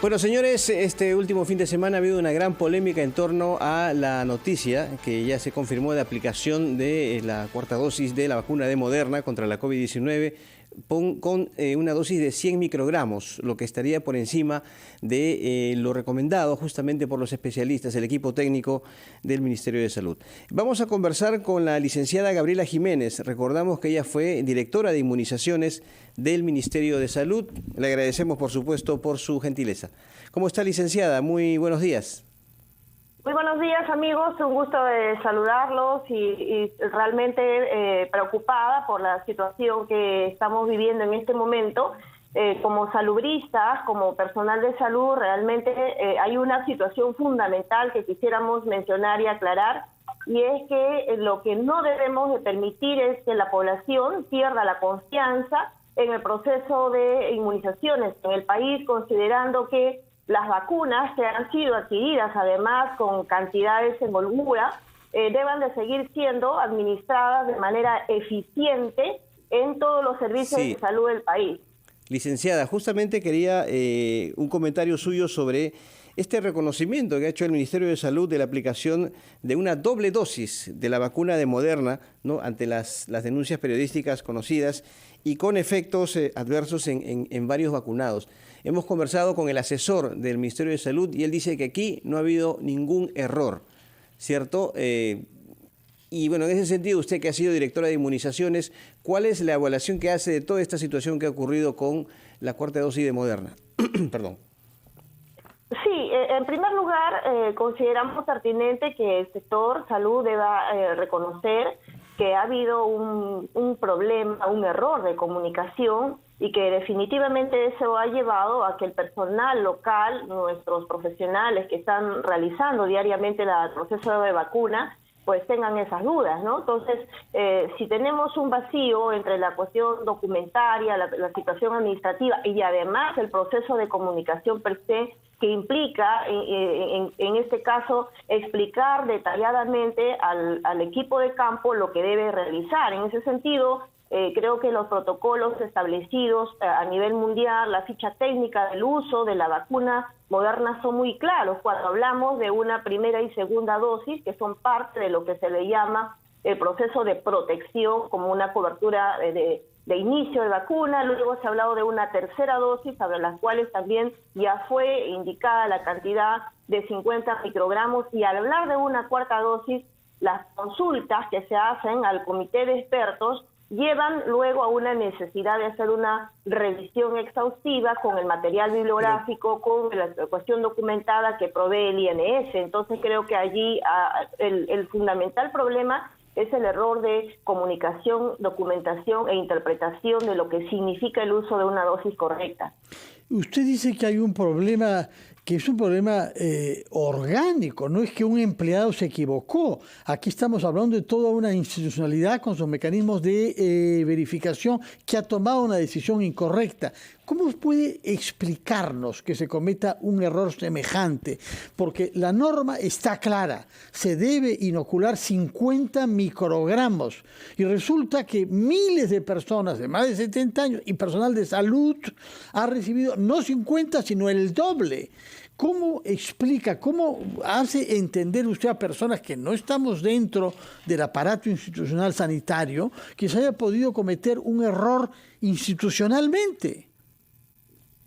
Bueno, señores, este último fin de semana ha habido una gran polémica en torno a la noticia que ya se confirmó de aplicación de la cuarta dosis de la vacuna de Moderna contra la COVID-19 con una dosis de 100 microgramos, lo que estaría por encima de lo recomendado justamente por los especialistas, el equipo técnico del Ministerio de Salud. Vamos a conversar con la licenciada Gabriela Jiménez. Recordamos que ella fue directora de inmunizaciones del Ministerio de Salud. Le agradecemos, por supuesto, por su gentileza. ¿Cómo está, licenciada? Muy buenos días. Muy buenos días, amigos. Un gusto de saludarlos y realmente preocupada por la situación que estamos viviendo en este momento. Como salubristas, como personal de salud, realmente hay una situación fundamental que quisiéramos mencionar y aclarar, y es que lo que no debemos de permitir es que la población pierda la confianza en el proceso de inmunizaciones en el país, considerando que las vacunas que han sido adquiridas, además con cantidades en holgura, deban de seguir siendo administradas de manera eficiente en todos los servicios de salud del país. Licenciada, justamente quería un comentario suyo sobre este reconocimiento que ha hecho el Ministerio de Salud de la aplicación de una doble dosis de la vacuna de Moderna, ¿no?, ante las denuncias periodísticas conocidas y con efectos adversos en varios vacunados. Hemos conversado con el asesor del Ministerio de Salud y él dice que aquí no ha habido ningún error, ¿cierto? Y bueno, en ese sentido, usted que ha sido directora de inmunizaciones, ¿cuál es la evaluación que hace de toda esta situación que ha ocurrido con la cuarta dosis de Moderna? Perdón. Sí, en primer lugar, consideramos pertinente que el sector salud deba reconocer que ha habido un problema, un error de comunicación, y que definitivamente eso ha llevado a que el personal local, nuestros profesionales que están realizando diariamente el proceso de vacuna, pues tengan esas dudas, ¿no? Entonces, si tenemos un vacío entre la cuestión documentaria, la situación administrativa y además el proceso de comunicación per se, que implica, en este caso, explicar detalladamente al equipo de campo lo que debe realizar. En ese sentido, creo que los protocolos establecidos a nivel mundial, la ficha técnica del uso de la vacuna Moderna son muy claros cuando hablamos de una primera y segunda dosis, que son parte de lo que se le llama el proceso de protección como una cobertura de inicio de vacuna. Luego se ha hablado de una tercera dosis, sobre las cuales también ya fue indicada la cantidad de 50 microgramos, y al hablar de una cuarta dosis, las consultas que se hacen al comité de expertos llevan luego a una necesidad de hacer una revisión exhaustiva con el material bibliográfico, con la cuestión documentada que provee el INS. Entonces creo que allí el fundamental problema es el error de comunicación, documentación e interpretación de lo que significa el uso de una dosis correcta. Usted dice que hay un problema que es un problema orgánico, no es que un empleado se equivocó. Aquí estamos hablando de toda una institucionalidad con sus mecanismos de verificación que ha tomado una decisión incorrecta. ¿Cómo puede explicarnos que se cometa un error semejante? Porque la norma está clara, se debe inocular 50 microgramos y resulta que miles de personas de más de 70 años y personal de salud ha recibido no 50 sino el doble. ¿Cómo explica, cómo hace entender usted a personas que no estamos dentro del aparato institucional sanitario que se haya podido cometer un error institucionalmente?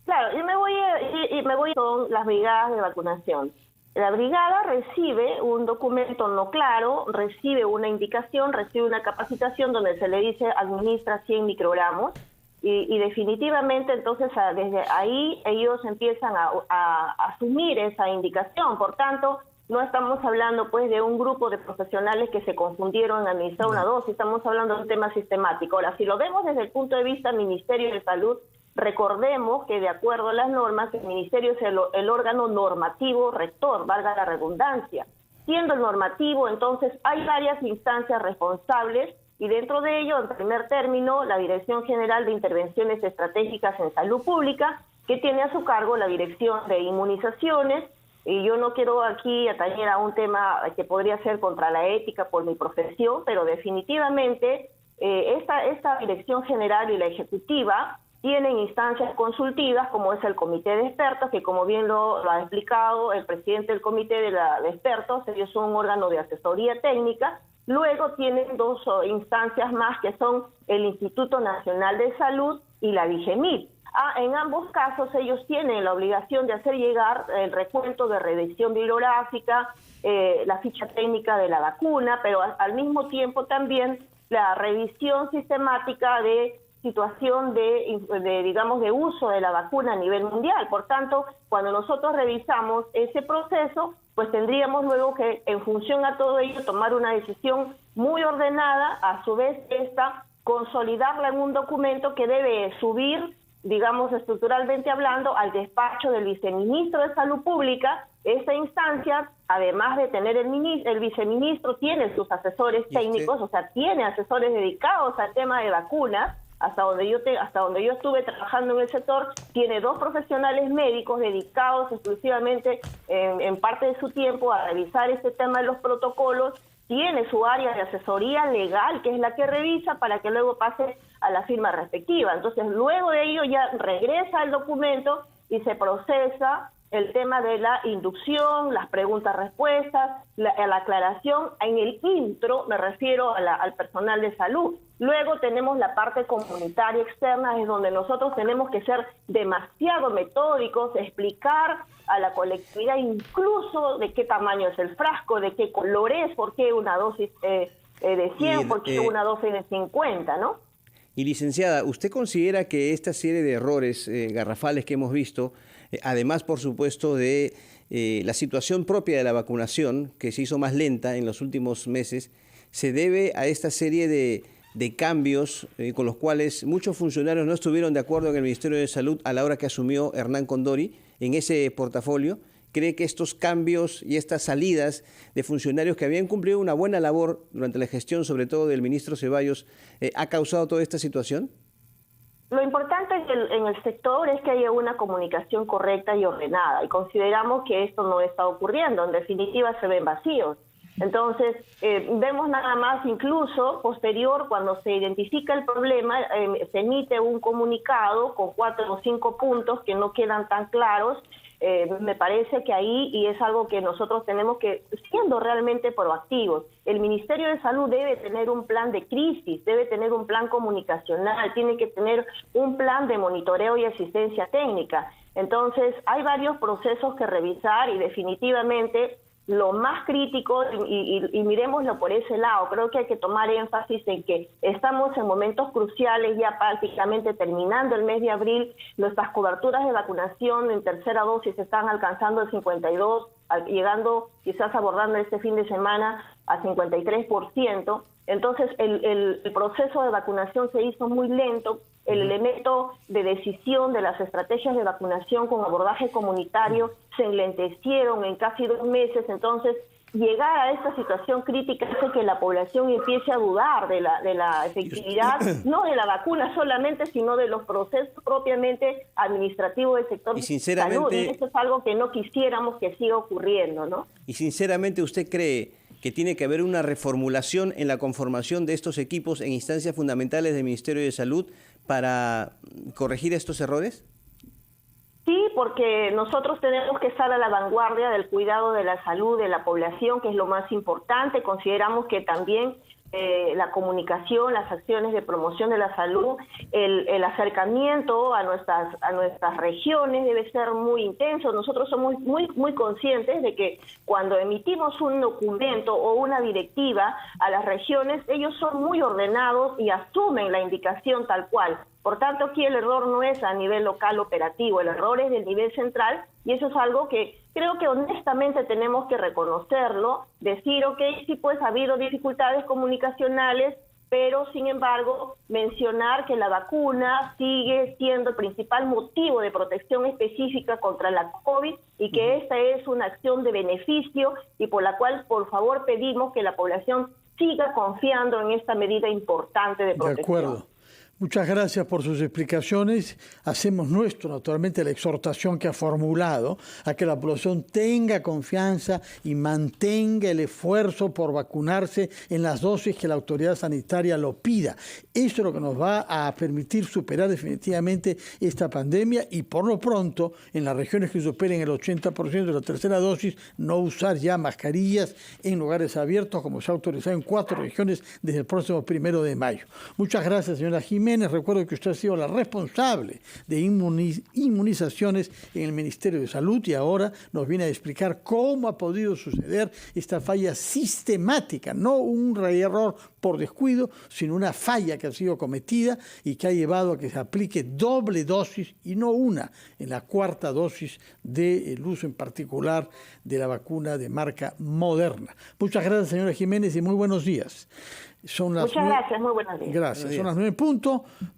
Claro, y me voy con las brigadas de vacunación. La brigada recibe un documento no claro, recibe una indicación, recibe una capacitación donde se le dice administra 100 microgramos y definitivamente entonces desde ahí ellos empiezan a asumir esa indicación. Por tanto, no estamos hablando pues de un grupo de profesionales que se confundieron en administrar una dosis, estamos hablando de un tema sistemático. Ahora, si lo vemos desde el punto de vista del Ministerio de Salud, recordemos que de acuerdo a las normas, el Ministerio es el órgano normativo rector, valga la redundancia. Siendo el normativo, entonces hay varias instancias responsables y dentro de ello, en primer término, la Dirección General de Intervenciones Estratégicas en Salud Pública, que tiene a su cargo la Dirección de Inmunizaciones, y yo no quiero aquí atañer a un tema que podría ser contra la ética por mi profesión, pero definitivamente esta Dirección General y la Ejecutiva tienen instancias consultivas, como es el comité de expertos, que como bien lo ha explicado el presidente del comité de expertos, ellos son un órgano de asesoría técnica. Luego tienen dos instancias más, que son el Instituto Nacional de Salud y la DIGEMIT. En ambos casos ellos tienen la obligación de hacer llegar el recuento de revisión bibliográfica, la ficha técnica de la vacuna, pero al mismo tiempo también la revisión sistemática de situación de uso de la vacuna a nivel mundial. Por tanto, cuando nosotros revisamos ese proceso, pues tendríamos luego que, en función a todo ello, tomar una decisión muy ordenada, a su vez consolidarla en un documento que debe subir, digamos, estructuralmente hablando, al despacho del viceministro de Salud Pública. Esta instancia, además de tener el viceministro, tiene sus asesores técnicos, o sea, tiene asesores dedicados al tema de vacunas. Hasta donde yo estuve trabajando en el sector, tiene 2 profesionales médicos dedicados exclusivamente en parte de su tiempo a revisar este tema de los protocolos. Tiene su área de asesoría legal, que es la que revisa para que luego pase a la firma respectiva. Entonces, luego de ello ya regresa el documento y se procesa el tema de la inducción, las preguntas-respuestas, la aclaración. En el intro me refiero al personal de salud. Luego tenemos la parte comunitaria externa, es donde nosotros tenemos que ser demasiado metódicos, explicar a la colectividad incluso de qué tamaño es el frasco, de qué color es, por qué una dosis de 100, por qué una dosis de 50, ¿no? Y licenciada, ¿usted considera que esta serie de errores garrafales que hemos visto, además, por supuesto, de la situación propia de la vacunación, que se hizo más lenta en los últimos meses, se debe a esta serie de cambios con los cuales muchos funcionarios no estuvieron de acuerdo en el Ministerio de Salud a la hora que asumió Hernán Condori en ese portafolio? ¿Cree que estos cambios y estas salidas de funcionarios que habían cumplido una buena labor durante la gestión, sobre todo del ministro Ceballos, ha causado toda esta situación? Lo importante en el sector es que haya una comunicación correcta y ordenada, y consideramos que esto no está ocurriendo. En definitiva, se ven vacíos. Entonces, vemos nada más, incluso posterior, cuando se identifica el problema, se emite un comunicado con 4 o 5 puntos que no quedan tan claros. Me parece que ahí, y es algo que nosotros tenemos que, siendo realmente proactivos, el Ministerio de Salud debe tener un plan de crisis, debe tener un plan comunicacional, tiene que tener un plan de monitoreo y asistencia técnica. Entonces, hay varios procesos que revisar, y definitivamente lo más crítico, y miremoslo por ese lado, creo que hay que tomar énfasis en que estamos en momentos cruciales, ya prácticamente terminando el mes de abril. Nuestras coberturas de vacunación en tercera dosis están alcanzando el 52%, llegando, quizás abordando este fin de semana, a 53%. Entonces, el proceso de vacunación se hizo muy lento. El elemento de decisión de las estrategias de vacunación con abordaje comunitario se enlentecieron en casi 2 meses. Entonces, llegar a esta situación crítica hace que la población empiece a dudar de la efectividad, no de la vacuna solamente, sino de los procesos propiamente administrativos del sector salud. Y eso es algo que no quisiéramos que siga ocurriendo, ¿no? Y sinceramente, ¿usted cree que tiene que haber una reformulación en la conformación de estos equipos en instancias fundamentales del Ministerio de Salud para corregir estos errores? Sí, porque nosotros tenemos que estar a la vanguardia del cuidado de la salud de la población, que es lo más importante. Consideramos que también la comunicación, las acciones de promoción de la salud, el acercamiento a nuestras regiones debe ser muy intenso. Nosotros somos muy conscientes de que cuando emitimos un documento o una directiva a las regiones, ellos son muy ordenados y asumen la indicación tal cual. Por tanto, aquí el error no es a nivel local operativo, el error es del nivel central, y eso es algo que creo que honestamente tenemos que reconocerlo, decir, ok, sí, pues ha habido dificultades comunicacionales, pero sin embargo mencionar que la vacuna sigue siendo el principal motivo de protección específica contra la COVID, y que esta es una acción de beneficio y por la cual, por favor, pedimos que la población siga confiando en esta medida importante de protección. De acuerdo. Muchas gracias por sus explicaciones. Hacemos nuestro, naturalmente, la exhortación que ha formulado a que la población tenga confianza y mantenga el esfuerzo por vacunarse en las dosis que la autoridad sanitaria lo pida. Eso es lo que nos va a permitir superar definitivamente esta pandemia y por lo pronto, en las regiones que superen el 80% de la tercera dosis, no usar ya mascarillas en lugares abiertos, como se ha autorizado en 4 regiones desde el próximo 1 de mayo. Muchas gracias, señora Jiménez. Recuerdo que usted ha sido la responsable de inmunizaciones en el Ministerio de Salud y ahora nos viene a explicar cómo ha podido suceder esta falla sistemática, no un error por descuido, sino una falla que ha sido cometida y que ha llevado a que se aplique doble dosis y no una en la 4ª dosis del uso en particular de la vacuna de marca Moderna. Muchas gracias, señora Jiménez, y muy buenos días. Muchas gracias, muy buenos días. Gracias. Son las 9 en punto.